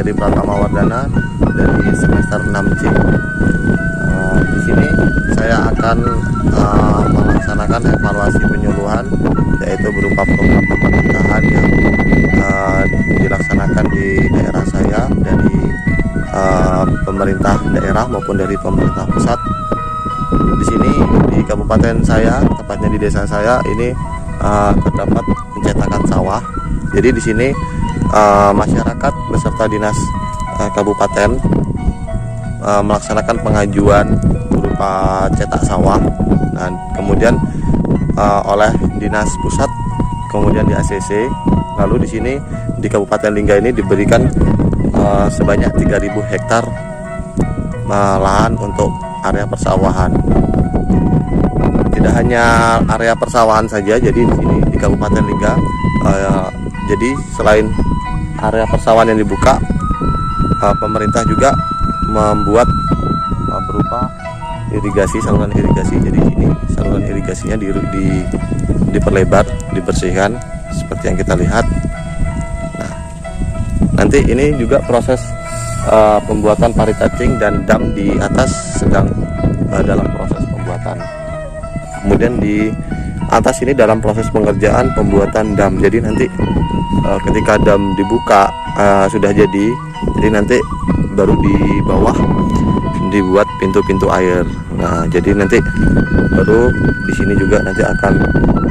dari Pratama Wardana dari semester 6C. Di sini saya akan melaksanakan evaluasi penyuluhan, yaitu berupa program pemerintahan yang dilaksanakan di daerah saya dari pemerintah daerah maupun dari pemerintah pusat. Di sini di kabupaten saya, tepatnya di desa saya ini terdapat pencetakan sawah. Jadi di sini masyarakat beserta dinas kabupaten melaksanakan pengajuan berupa cetak sawah. Nah, kemudian oleh dinas pusat, kemudian di ACC, lalu di sini di Kabupaten Lingga ini diberikan sebanyak 3.000 hektar lahan untuk area persawahan. Tidak hanya area persawahan saja, jadi di sini di Kabupaten Lingga, jadi selain area persawahan yang dibuka, pemerintah juga membuat berupa irigasi, saluran irigasi. Jadi ini saluran irigasinya diperlebar, dibersihkan seperti yang kita lihat. Nah, nanti ini juga proses pembuatan parit cacing dan dam di atas sedang dalam proses pembuatan. Kemudian di atas ini dalam proses pengerjaan pembuatan dam. Jadi nanti ketika dam dibuka sudah jadi nanti baru di bawah dibuat pintu-pintu air. Nah, jadi nanti baru di sini juga nanti akan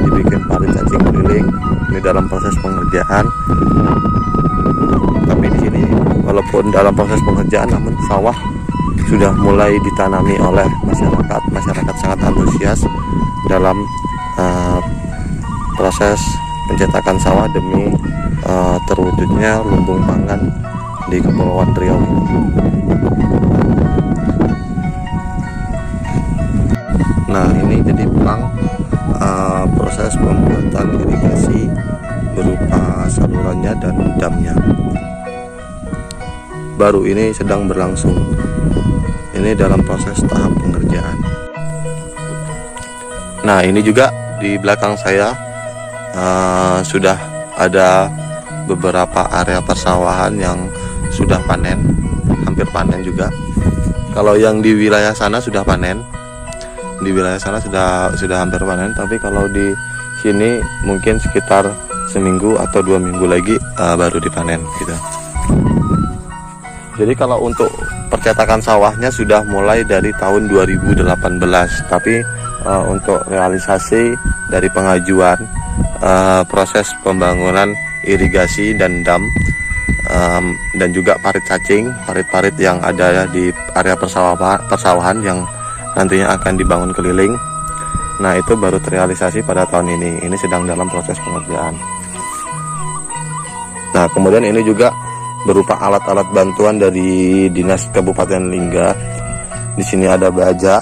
dibikin parit cacing keliling. Ini dalam proses pengerjaan. Tapi di sini walaupun dalam proses pengerjaan, namun sawah sudah mulai ditanami oleh masyarakat. Masyarakat sangat antusias dalam proses pencetakan sawah demi terwujudnya lumbung pangan di Kepulauan Riau ini. Nah, ini jadi proses pembuatan irigasi berupa salurannya dan damnya. Baru ini sedang berlangsung. Ini dalam proses tahap pengerjaan. Nah, ini juga di belakang saya sudah ada beberapa area persawahan yang sudah panen, hampir panen juga. Kalau yang di wilayah sana sudah panen, di wilayah sana sudah hampir panen. Tapi kalau di sini mungkin sekitar seminggu atau 2 minggu lagi baru dipanen gitu. Jadi kalau untuk percetakan sawahnya sudah mulai dari tahun 2018, tapi untuk realisasi dari pengajuan proses pembangunan irigasi dan dam dan juga parit cacing, parit-parit yang ada di area persawahan yang nantinya akan dibangun keliling. Nah, itu baru terrealisasi pada tahun ini. Ini sedang dalam proses pengerjaan. Nah, kemudian ini juga berupa alat-alat bantuan dari Dinas Kabupaten Lingga. Di sini ada baja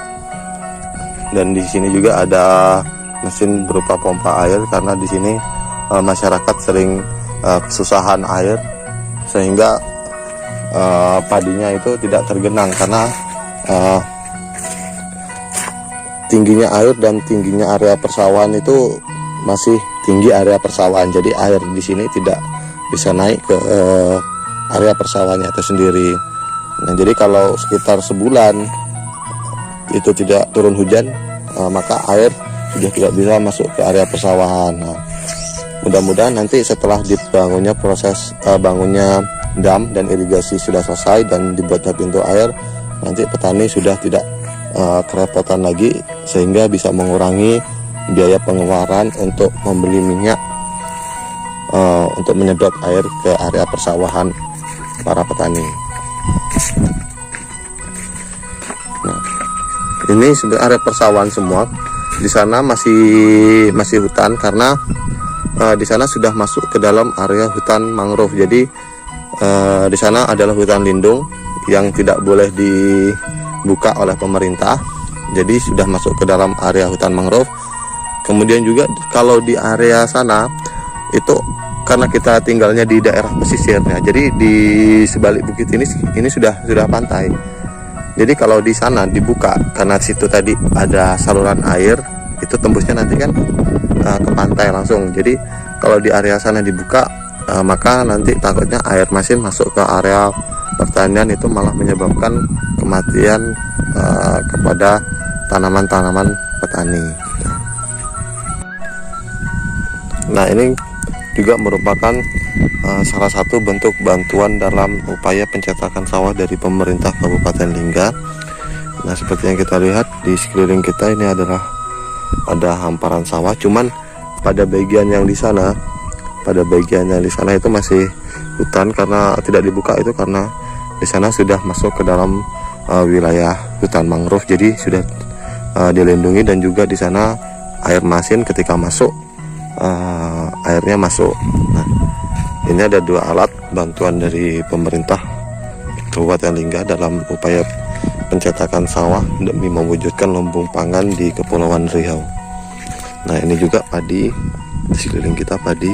dan di sini juga ada mesin berupa pompa air, karena di sini masyarakat sering kesusahan air sehingga padinya itu tidak tergenang karena tingginya air dan tingginya area persawahan itu masih tinggi area persawahan. Jadi air di sini tidak bisa naik ke area persawahannya itu sendiri. Nah, jadi kalau sekitar sebulan itu tidak turun hujan, maka air sudah tidak bisa masuk ke area persawahan. Nah, mudah-mudahan nanti setelah dibangunnya proses bangunnya dam dan irigasi sudah selesai dan dibuatnya pintu air, nanti petani sudah tidak kerepotan lagi, sehingga bisa mengurangi biaya pengeluaran untuk membeli minyak untuk menyedot air ke area persawahan para petani. Nah, ini sebenarnya area persawahan semua. Di sana masih hutan, karena di sana sudah masuk ke dalam area hutan mangrove. Jadi di sana adalah hutan lindung yang tidak boleh dibuka oleh pemerintah. Jadi sudah masuk ke dalam area hutan mangrove. Kemudian juga kalau di area sana itu karena kita tinggalnya di daerah pesisirnya, jadi di sebalik bukit ini sudah pantai. Jadi kalau di sana dibuka, karena situ tadi ada saluran air, itu tembusnya nanti kan ke pantai langsung. Jadi kalau di area sana dibuka, maka nanti takutnya air masin masuk ke area pertanian, itu malah menyebabkan kematian kepada tanaman-tanaman petani. Nah, ini juga merupakan salah satu bentuk bantuan dalam upaya pencetakan sawah dari pemerintah Kabupaten Lingga. Nah, seperti yang kita lihat di sekeliling kita ini adalah ada hamparan sawah, cuman pada bagian yang di sana, itu masih hutan karena tidak dibuka, itu karena di sana sudah masuk ke dalam wilayah hutan mangrove, jadi sudah dilindungi, dan juga di sana air masin ketika masuk airnya masuk. Nah, ini ada 2 alat bantuan dari pemerintah Kabupaten Lingga dalam upaya pencetakan sawah demi mewujudkan lumbung pangan di Kepulauan Riau. Nah, ini juga padi, di sekeliling kita padi.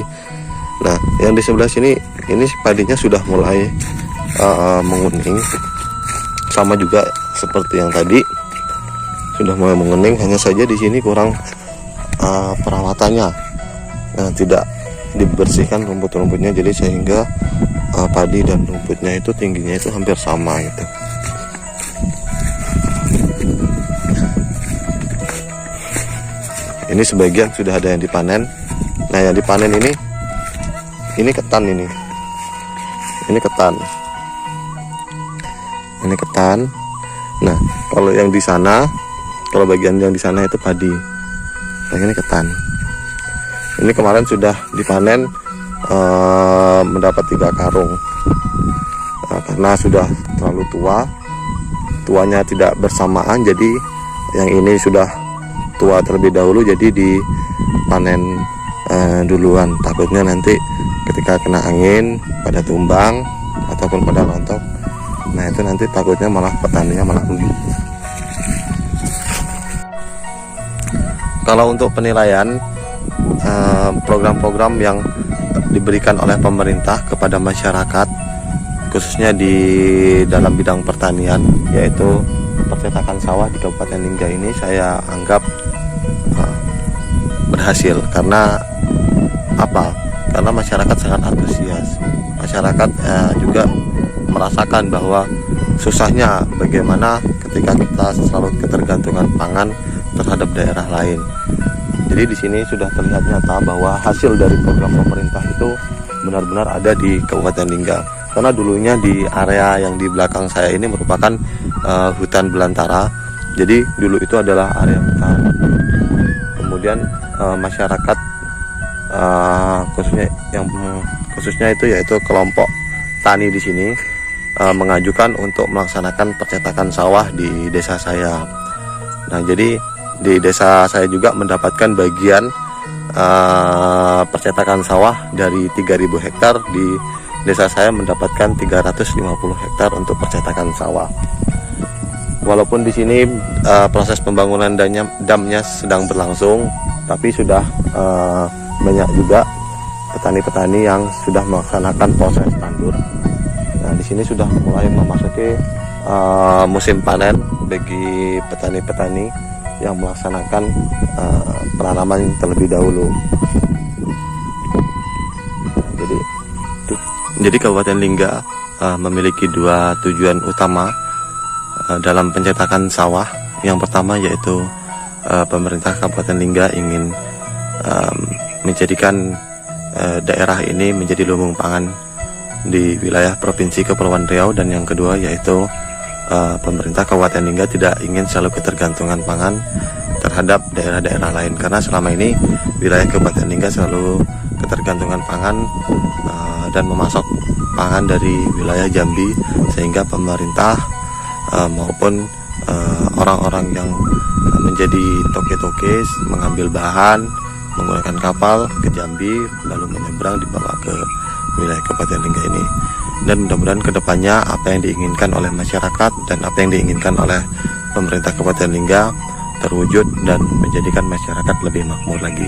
Nah, yang di sebelah sini ini padinya sudah mulai menguning, sama juga seperti yang tadi sudah mulai menguning, hanya saja di sini kurang perawatannya. Nah, tidak dibersihkan rumput-rumputnya, jadi sehingga padi dan rumputnya itu tingginya itu hampir sama gitu. Ini sebagian sudah ada yang dipanen. Nah, yang dipanen ini ketan, ini ketan. Ini ketan. Nah, kalau yang di sana, kalau bagian yang di sana itu padi. Nah, ini ketan. Ini kemarin sudah dipanen mendapat 3 karung. Karena sudah terlalu tuanya tidak bersamaan, jadi yang ini sudah tua terlebih dahulu, jadi dipanen duluan. Takutnya nanti ketika kena angin pada tumbang ataupun pada rontok, nah itu nanti takutnya malah petaninya malah rugi. Kalau untuk penilaian program-program yang diberikan oleh pemerintah kepada masyarakat, khususnya di dalam bidang pertanian, yaitu percetakan sawah di Kabupaten Lingga ini, saya anggap berhasil. Karena apa? Karena masyarakat sangat antusias. Masyarakat juga merasakan bahwa susahnya bagaimana ketika kita selalu ketergantungan pangan terhadap daerah lain. Jadi di sini sudah terlihat nyata bahwa hasil dari program pemerintah itu benar-benar ada di Kabupaten Lingga. Karena dulunya di area yang di belakang saya ini merupakan hutan belantara. Jadi dulu itu adalah area hutan. Kemudian masyarakat khususnya itu yaitu kelompok tani di sini mengajukan untuk melaksanakan percetakan sawah di desa saya. Nah, jadi di desa saya juga mendapatkan bagian percetakan sawah dari 3.000 hektar. Di desa saya mendapatkan 350 hektar untuk percetakan sawah. Walaupun di sini proses pembangunan damnya sedang berlangsung, tapi sudah banyak juga petani-petani yang sudah melaksanakan proses tandur. Nah, di sini sudah mulai memasuki musim panen bagi petani-petani yang melaksanakan penanaman terlebih dahulu. Jadi Kabupaten Lingga memiliki 2 tujuan utama dalam pencetakan sawah. Yang pertama yaitu pemerintah Kabupaten Lingga ingin menjadikan daerah ini menjadi lumbung pangan di wilayah Provinsi Kepulauan Riau, dan yang kedua yaitu pemerintah Kabupaten Lingga tidak ingin selalu ketergantungan pangan terhadap daerah-daerah lain, karena selama ini wilayah Kabupaten Lingga selalu ketergantungan pangan dan memasok pangan dari wilayah Jambi, sehingga pemerintah maupun orang-orang yang menjadi toke-toke mengambil bahan menggunakan kapal ke Jambi lalu menyeberang dibawa ke wilayah Kabupaten Lingga ini. Dan mudah-mudahan kedepannya apa yang diinginkan oleh masyarakat dan apa yang diinginkan oleh pemerintah Kabupaten Lingga terwujud dan menjadikan masyarakat lebih makmur lagi.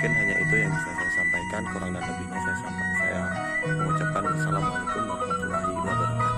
mungkin hanya itu yang bisa saya sampaikan. Kurang dan lebihnya saya mengucapkan wassalamualaikum warahmatullahi wabarakatuh.